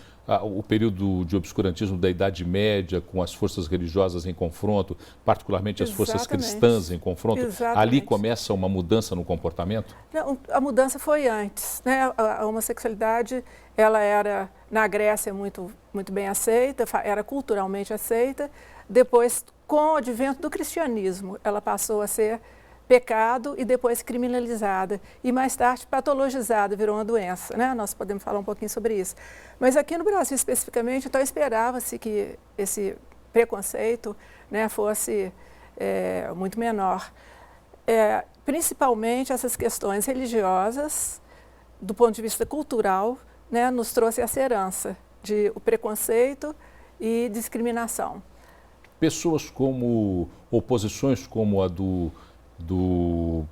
o período de obscurantismo da Idade Média, com as forças religiosas em confronto, particularmente as forças cristãs em confronto, ali começa uma mudança no comportamento? Não, a mudança foi antes, né? A homossexualidade, ela era, na Grécia, muito bem aceita, era culturalmente aceita. Depois, com o advento do cristianismo, ela passou a ser pecado e depois criminalizada e mais tarde patologizada, virou uma doença, né? Nós podemos falar um pouquinho sobre isso. Mas aqui no Brasil especificamente, então esperava-se que esse preconceito, né, fosse muito menor. Principalmente essas questões religiosas, do ponto de vista cultural, né, nos trouxe essa herança de o preconceito e discriminação. Pessoas oposições como a do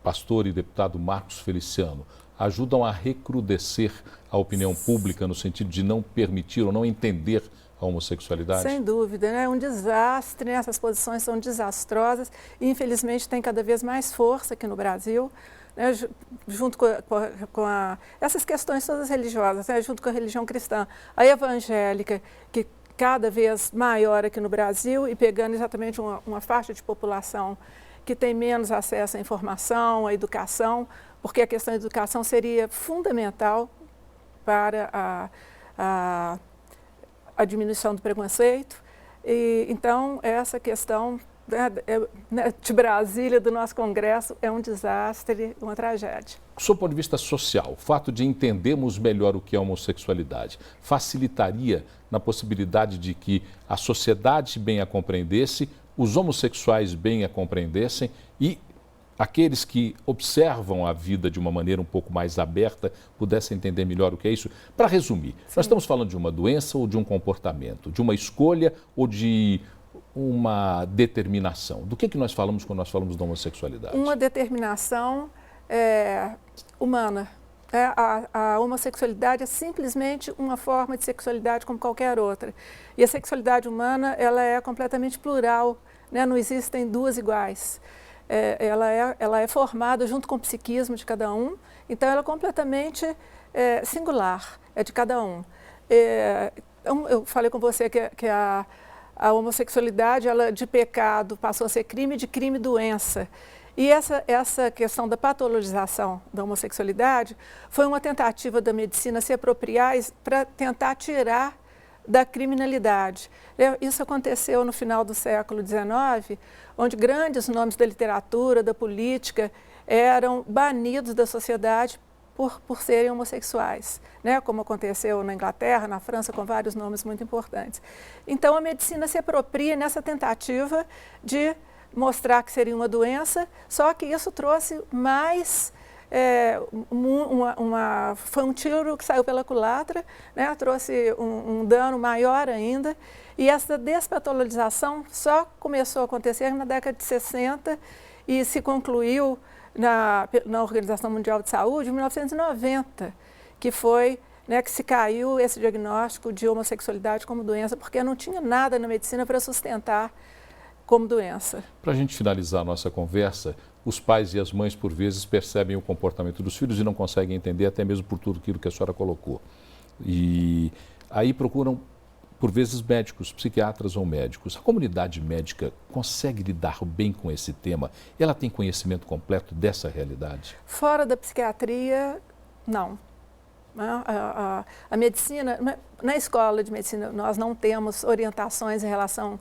pastor e deputado Marcos Feliciano ajudam a recrudescer a opinião pública no sentido de não permitir ou não entender a homossexualidade? Sem dúvida, né? É um desastre, né? Essas posições são desastrosas e infelizmente tem cada vez mais força aqui no Brasil, né? Junto com essas questões todas religiosas, né? Junto com a religião cristã, a evangélica, que cada vez maior aqui no Brasil e pegando exatamente uma faixa de população que tem menos acesso à informação, à educação, porque a questão da educação seria fundamental para a diminuição do preconceito. E, então, essa questão de Brasília, do nosso Congresso, é um desastre, uma tragédia. Do seu ponto de vista social, o fato de entendermos melhor o que é homossexualidade facilitaria na possibilidade de que a sociedade bem a compreendesse, os homossexuais bem a compreendessem e aqueles que observam a vida de uma maneira um pouco mais aberta pudessem entender melhor o que é isso? Para resumir, nós estamos falando de uma doença ou de um comportamento, de uma escolha ou de uma determinação? Do que nós falamos quando nós falamos da homossexualidade? Uma determinação humana. A homossexualidade é simplesmente uma forma de sexualidade como qualquer outra. E a sexualidade humana, ela é completamente plural, né? Não existem duas iguais. Ela é formada junto com o psiquismo de cada um, então ela é completamente singular, é de cada um. Eu falei com você que a homossexualidade, ela de pecado passou a ser crime, de crime doença. E essa questão da patologização da homossexualidade foi uma tentativa da medicina se apropriar para tentar tirar da criminalidade. Isso aconteceu no final do século XIX, onde grandes nomes da literatura, da política, eram banidos da sociedade por serem homossexuais, né? Como aconteceu na Inglaterra, na França, com vários nomes muito importantes. Então, a medicina se apropria nessa tentativa de mostrar que seria uma doença, só que isso trouxe mais, foi um tiro que saiu pela culatra, né? Trouxe um dano maior ainda, e essa despatologização só começou a acontecer na década de 60 e se concluiu na Organização Mundial de Saúde em 1990, que foi, né, que se caiu esse diagnóstico de homossexualidade como doença, porque não tinha nada na medicina para sustentar como doença. Para a gente finalizar a nossa conversa, os pais e as mães, por vezes, percebem o comportamento dos filhos e não conseguem entender, até mesmo por tudo aquilo que a senhora colocou. E aí procuram, por vezes, médicos, psiquiatras ou médicos. A comunidade médica consegue lidar bem com esse tema? Ela tem conhecimento completo dessa realidade? Fora da psiquiatria, não. A medicina, na escola de medicina, nós não temos orientações em relação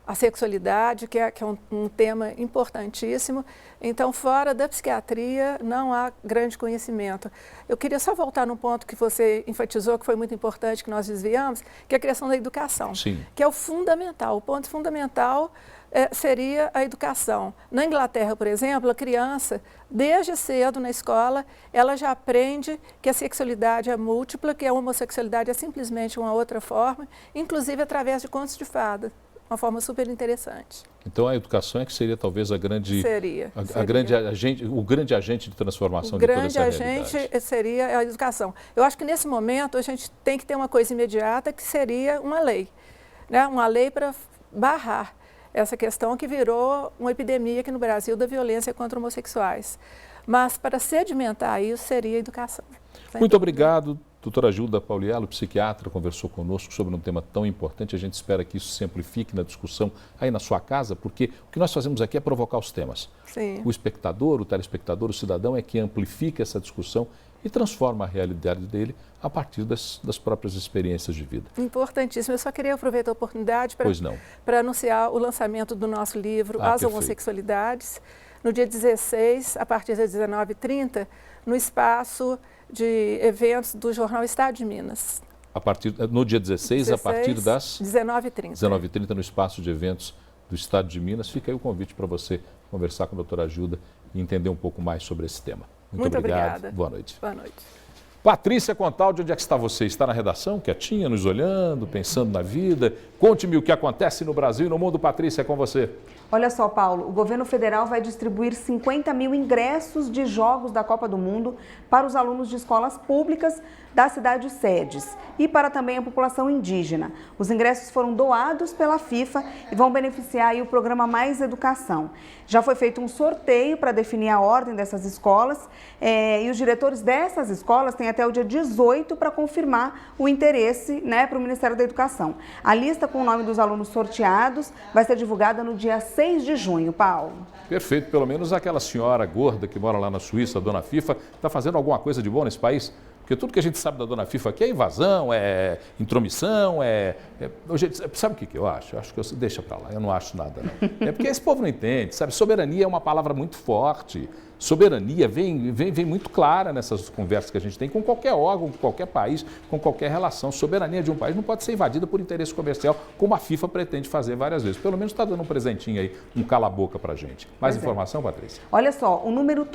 a sexualidade, que é um tema importantíssimo. Então, fora da psiquiatria, não há grande conhecimento. Eu queria só voltar num ponto que você enfatizou, que foi muito importante, que nós desviamos, que é a questão da educação, Sim. que é o fundamental. O ponto fundamental seria a educação. Na Inglaterra, por exemplo, a criança, desde cedo na escola, ela já aprende que a sexualidade é múltipla, que a homossexualidade é simplesmente uma outra forma, inclusive através de contos de fada. Uma forma super interessante. Então a educação é que seria talvez a grande, seria. o grande agente de transformação de toda essa realidade. O grande agente seria a educação. Eu acho que nesse momento a gente tem que ter uma coisa imediata que seria uma lei, né? Uma lei para barrar essa questão que virou uma epidemia aqui no Brasil da violência contra homossexuais. Mas para sedimentar isso seria a educação. Muito obrigado. Doutora Gilda Pauliello, psiquiatra, conversou conosco sobre um tema tão importante. A gente espera que isso se amplifique na discussão aí na sua casa, porque o que nós fazemos aqui é provocar os temas. Sim. O espectador, o telespectador, o cidadão é que amplifica essa discussão e transforma a realidade dele a partir das próprias experiências de vida. Importantíssimo. Eu só queria aproveitar a oportunidade para anunciar o lançamento do nosso livro, As Homossexualidades, no dia 16, a partir das 19h30, no espaço de eventos do jornal Estado de Minas. No dia 16, a partir das 19h30. 19h30, no espaço de eventos do Estado de Minas. Fica aí o convite para você conversar com a doutora Gilda e entender um pouco mais sobre esse tema. Muito obrigado. Obrigada. Boa noite. Boa noite. Patrícia Contaldi, onde é que está você? Está na redação, quietinha, nos olhando, pensando na vida? Conte-me o que acontece no Brasil e no mundo. Patrícia, é com você. Olha só, Paulo, o governo federal vai distribuir 50 mil ingressos de jogos da Copa do Mundo para os alunos de escolas públicas das cidades sedes e para também a população indígena. Os ingressos foram doados pela FIFA e vão beneficiar aí o programa Mais Educação. Já foi feito um sorteio para definir a ordem dessas escolas e os diretores dessas escolas têm até o dia 18 para confirmar o interesse, né, para o Ministério da Educação. A lista com o nome dos alunos sorteados vai ser divulgada no dia 6 de junho, Paulo. Perfeito, pelo menos aquela senhora gorda que mora lá na Suíça, a dona FIFA, está fazendo alguma coisa de bom nesse país? Porque tudo que a gente sabe da dona FIFA aqui é invasão, é intromissão, sabe o que eu acho? Eu acho que deixa para lá, eu não acho nada. Não. É porque esse povo não entende, sabe? Soberania é uma palavra muito forte. Soberania vem muito clara nessas conversas que a gente tem com qualquer órgão, com qualquer país, com qualquer relação. Soberania de um país não pode ser invadida por interesse comercial, como a FIFA pretende fazer várias vezes. Pelo menos está dando um presentinho aí, um cala-boca para a gente. Mais informação, Patrícia? Olha só,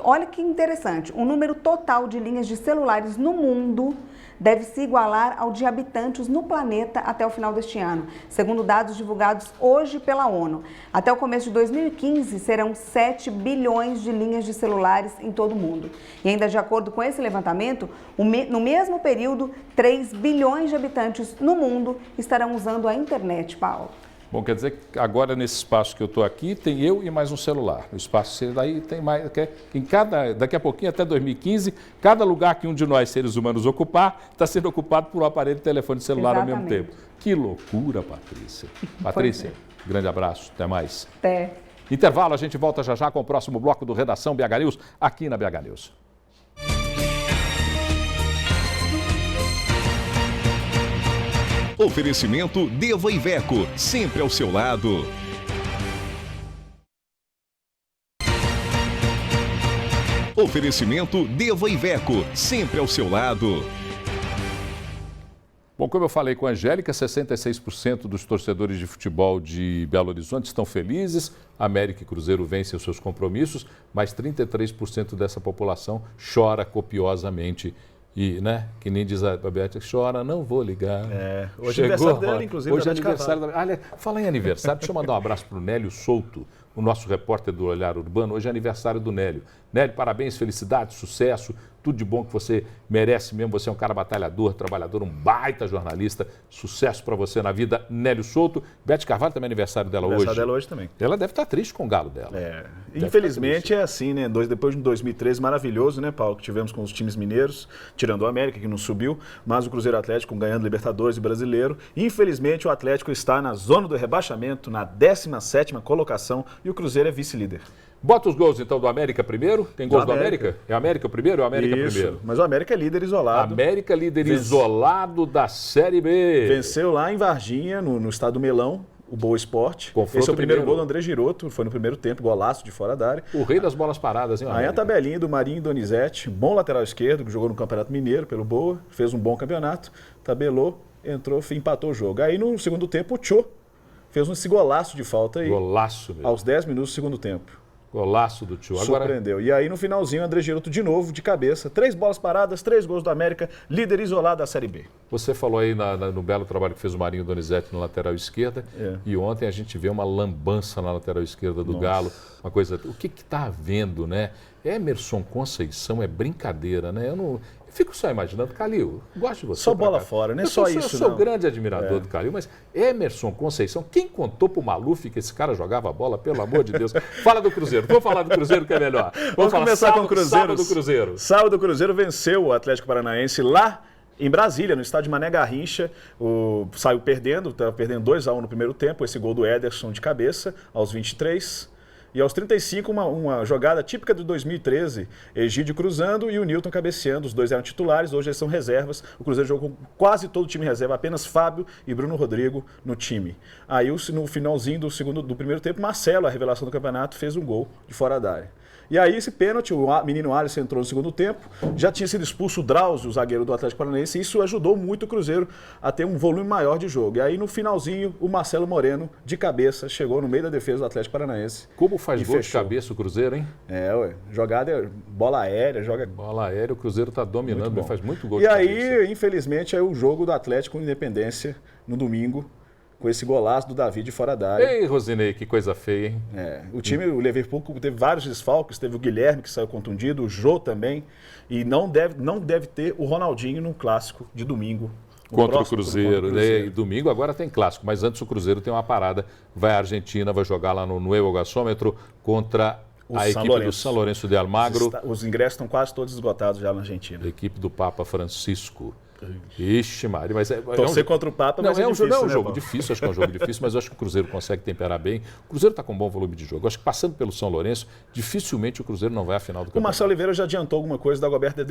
olha que interessante, o número total de linhas de celulares no mundo deve se igualar ao de habitantes no planeta até o final deste ano, segundo dados divulgados hoje pela ONU. Até o começo de 2015, serão 7 bilhões de linhas de celulares em todo o mundo. E ainda de acordo com esse levantamento, no mesmo período, 3 bilhões de habitantes no mundo estarão usando a internet, Paulo. Bom, quer dizer que agora nesse espaço que eu estou aqui, tem eu e mais um celular. O espaço daí tem mais, daqui a pouquinho, até 2015, cada lugar que um de nós, seres humanos, ocupar, está sendo ocupado por um aparelho de telefone celular ao mesmo tempo. Que loucura, Patrícia. Patrícia, grande abraço, até mais. Até. Intervalo, a gente volta já com o próximo bloco do Redação BH News, aqui na BH News. Oferecimento Deva Iveco, sempre ao seu lado. Oferecimento Deva Iveco, sempre ao seu lado. Bom, como eu falei com a Angélica, 66% dos torcedores de futebol de Belo Horizonte estão felizes. América e Cruzeiro vencem os seus compromissos, mas 33% dessa população chora copiosamente. E, né, que nem diz a Beth, chora, não vou ligar. Hoje é aniversário dela, inclusive. Hoje é aniversário dela. Olha, fala em aniversário, deixa eu mandar um abraço para o Nélio Souto, o nosso repórter do Olhar Urbano. Hoje é aniversário do Nélio. Nélio, parabéns, felicidade, sucesso, tudo de bom que você merece mesmo. Você é um cara batalhador, trabalhador, um baita jornalista. Sucesso para você na vida, Nélio Souto. Beth Carvalho também é aniversário dela hoje. Aniversário dela hoje também. Ela deve estar triste com o galo dela. Infelizmente é assim, né? Depois de 2013, maravilhoso, né, Paulo? Que tivemos com os times mineiros, tirando o América, que não subiu, mas o Cruzeiro Atlético ganhando Libertadores e Brasileiro. Infelizmente, o Atlético está na zona do rebaixamento, na 17ª colocação, e o Cruzeiro é vice-líder. Bota os gols, então, do América primeiro. Tem gols do América? É o América primeiro ou é o América primeiro? Mas o América é líder isolado. América líder isolado da Série B. Venceu lá em Varginha, no estado do Melão, o Boa Esporte. Confronto Esse é o primeiro mineiro. gol do André Giroto, foi no primeiro tempo, golaço de fora da área. O rei das bolas paradas, hein? Aí a tabelinha do Marinho Donizete, bom lateral esquerdo, que jogou no Campeonato Mineiro pelo Boa, fez um bom campeonato, tabelou, entrou, empatou o jogo. Aí no segundo tempo o Tchô fez esse golaço de falta aí. Golaço mesmo. Aos 10 minutos do segundo tempo. Golaço do Tchô. Agora, Surpreendeu. E aí no finalzinho, o André Giroto de novo, de cabeça, 3 bolas paradas, 3 gols do América, líder isolado da Série B. você falou aí no belo trabalho que fez o Marinho Donizete na lateral esquerda. E ontem a gente vê uma lambança na lateral esquerda do Galo. Uma coisa. O que está havendo, né? Emerson Conceição é brincadeira, né? Eu fico só imaginando, Calil, gosto de você. Só bola fora, não é só isso, Eu sou grande admirador do Calil, mas Emerson Conceição, quem contou pro Maluf que esse cara jogava bola, pelo amor de Deus? Fala do Cruzeiro, vamos falar do Cruzeiro que é melhor. Vamos começar com o Cruzeiro. Sábado do Cruzeiro. Sábado o Cruzeiro venceu o Atlético Paranaense lá em Brasília, no estádio Mané Garrincha. Saiu perdendo, estava perdendo 2-1 no primeiro tempo, esse gol do Ederson de cabeça, aos 23. E aos 35, uma jogada típica de 2013, Egídio cruzando e o Nilton cabeceando. Os dois eram titulares, hoje eles são reservas. O Cruzeiro jogou com quase todo o time reserva, apenas Fábio e Bruno Rodrigo no time. Aí no finalzinho do primeiro tempo, Marcelo, a revelação do campeonato, fez um gol de fora da área. E aí esse pênalti, o menino Alisson entrou no segundo tempo, já tinha sido expulso o Drauzio, o zagueiro do Atlético Paranaense, e isso ajudou muito o Cruzeiro a ter um volume maior de jogo. E aí no finalzinho, o Marcelo Moreno, de cabeça, chegou no meio da defesa do Atlético Paranaense. Como faz gol de cabeça o Cruzeiro, hein? Jogada, bola aérea, Bola aérea, o Cruzeiro está dominando, faz muito gol de cabeça. E aí, infelizmente, é o jogo do Atlético com Independência no domingo, com esse golaço do Davi de fora da área. Ei, Rosinei, que coisa feia, hein? O time, o Liverpool, teve vários desfalques, teve o Guilherme que saiu contundido, o Jô também, e não deve ter o Ronaldinho no clássico de domingo. Contra o Cruzeiro, né? E domingo agora tem clássico, mas antes o Cruzeiro tem uma parada, vai à Argentina, vai jogar lá no Nuevo Gasômetro contra a equipe do São Lourenço de Almagro. Os ingressos estão quase todos esgotados já na Argentina. A equipe do Papa Francisco. Ixi, Mário, mas torcer contra o Papa, mas é um jogo difícil, acho que é um jogo difícil, mas eu acho que o Cruzeiro consegue temperar bem. O Cruzeiro está com um bom volume de jogo. Eu acho que passando pelo São Lourenço, dificilmente o Cruzeiro não vai à final do campeonato. O Marcelo Oliveira já adiantou alguma coisa, o Dagoberto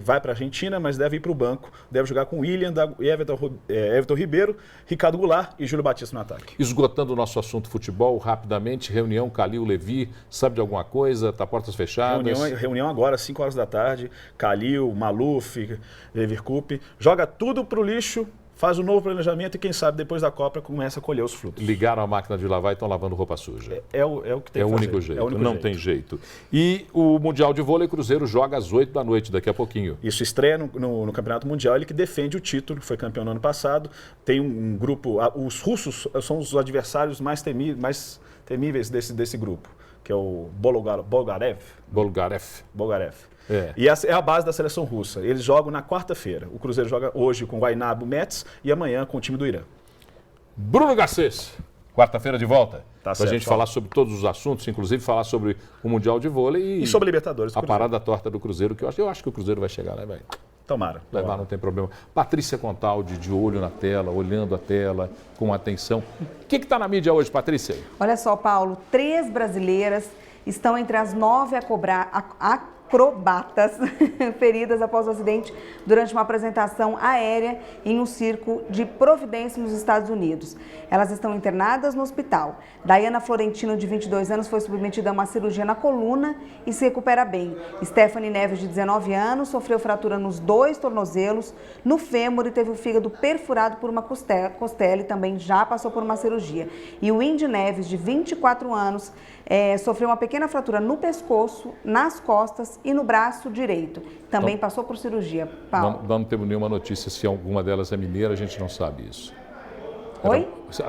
vai para a Argentina, mas deve ir para o banco. Deve jogar com o William, Everton Ribeiro, Ricardo Goulart e Júlio Batista no ataque. Esgotando o nosso assunto futebol, rapidamente, reunião Calil Levi, sabe de alguma coisa? Tá portas fechadas? Reunião agora, às 5 horas da tarde, Calil, Maluf, Leverkusen. Joga tudo pro lixo, faz um novo planejamento e quem sabe depois da Copa começa a colher os frutos. Ligaram a máquina de lavar e estão lavando roupa suja. É o que tem que fazer. É o único jeito, tem jeito. E o Mundial de Vôlei Cruzeiro joga às 8 da noite, daqui a pouquinho. Isso, estreia no Campeonato Mundial, ele que defende o título, foi campeão no ano passado. Tem um grupo, os russos são os adversários mais temíveis desse grupo, que é o Bolgarev. E é a base da seleção russa. Eles jogam na quarta-feira. O Cruzeiro joga hoje com o Guaynabo Metz e amanhã com o time do Irã. Bruno Garcês, quarta-feira de volta. Tá pra gente falar sobre todos os assuntos, inclusive falar sobre o Mundial de Vôlei e sobre a Libertadores. A parada torta do Cruzeiro, que eu acho que o Cruzeiro vai chegar, né, velho? Tomara. Levar, não tem problema. Patrícia Contaldi, de olho na tela, olhando a tela, com atenção. O que está na mídia hoje, Patrícia? Olha só, Paulo, 3 brasileiras estão entre as 9 acrobatas feridas após o acidente durante uma apresentação aérea em um circo de Providência, nos Estados Unidos. Elas estão internadas no hospital. Daiana Florentino, de 22 anos, foi submetida a uma cirurgia na coluna e se recupera bem. Stephanie Neves, de 19 anos, sofreu fratura nos 2 tornozelos, no fêmur e teve o fígado perfurado por uma costela e também já passou por uma cirurgia. E o Indy Neves, de 24 anos, sofreu uma pequena fratura no pescoço, nas costas e no braço direito. Também então, passou por cirurgia. Paulo. Não temos nenhuma notícia se alguma delas é mineira, a gente não sabe isso. Oi?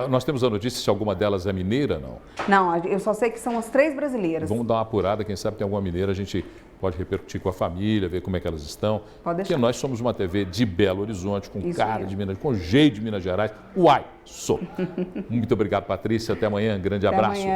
Nós temos a notícia se alguma delas é mineira, não? Não, eu só sei que são as 3 brasileiras. Vamos dar uma apurada, quem sabe tem alguma mineira, a gente pode repercutir com a família, ver como é que elas estão. Pode deixar. Porque nós somos uma TV de Belo Horizonte, com cara de Minas, com jeito de Minas Gerais. Uai, sou. Muito obrigado, Patrícia. Até amanhã. Grande abraço.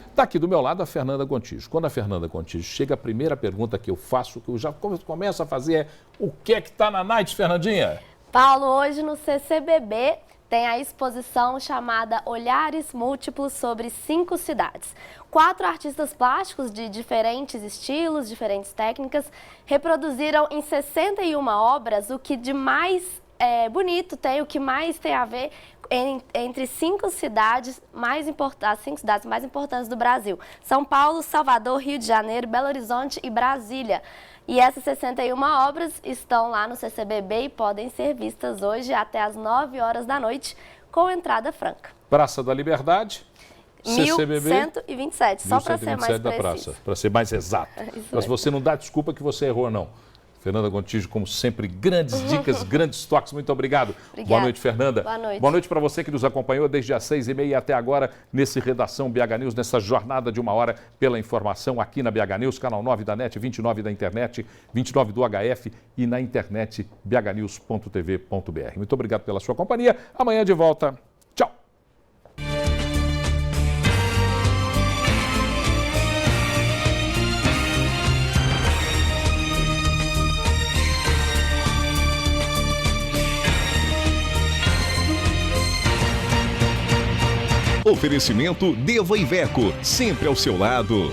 Está aqui do meu lado a Fernanda Gontijo. Quando a Fernanda Gontijo chega, a primeira pergunta que eu faço, que eu já começo a fazer é: o que é que está na Night, Fernandinha? Paulo, hoje no CCBB tem a exposição chamada Olhares Múltiplos sobre 5 cidades. 4 artistas plásticos de diferentes estilos, diferentes técnicas, reproduziram em 61 obras o que de mais bonito tem, o que mais tem a ver entre 5 cidades mais importantes, as 5 cidades mais importantes do Brasil. São Paulo, Salvador, Rio de Janeiro, Belo Horizonte e Brasília. E essas 61 obras estão lá no CCBB e podem ser vistas hoje até às 9 horas da noite, com entrada franca. Praça da Liberdade, CCBB... 1127, só para ser mais da preciso. Para ser mais exato. Mas você não dá desculpa que você errou, não. Fernanda Gontijo, como sempre, grandes dicas, grandes toques. Muito obrigado. Obrigada. Boa noite, Fernanda. Boa noite. Boa noite para você que nos acompanhou desde as 6h30 até agora nesse Redação BH News, nessa jornada de 1 hora pela informação aqui na BH News, canal 9 da NET, 29 da internet, 29 do HF e na internet bhnews.tv.br. Muito obrigado pela sua companhia. Amanhã de volta. Tchau. Oferecimento Deva Iveco, sempre ao seu lado.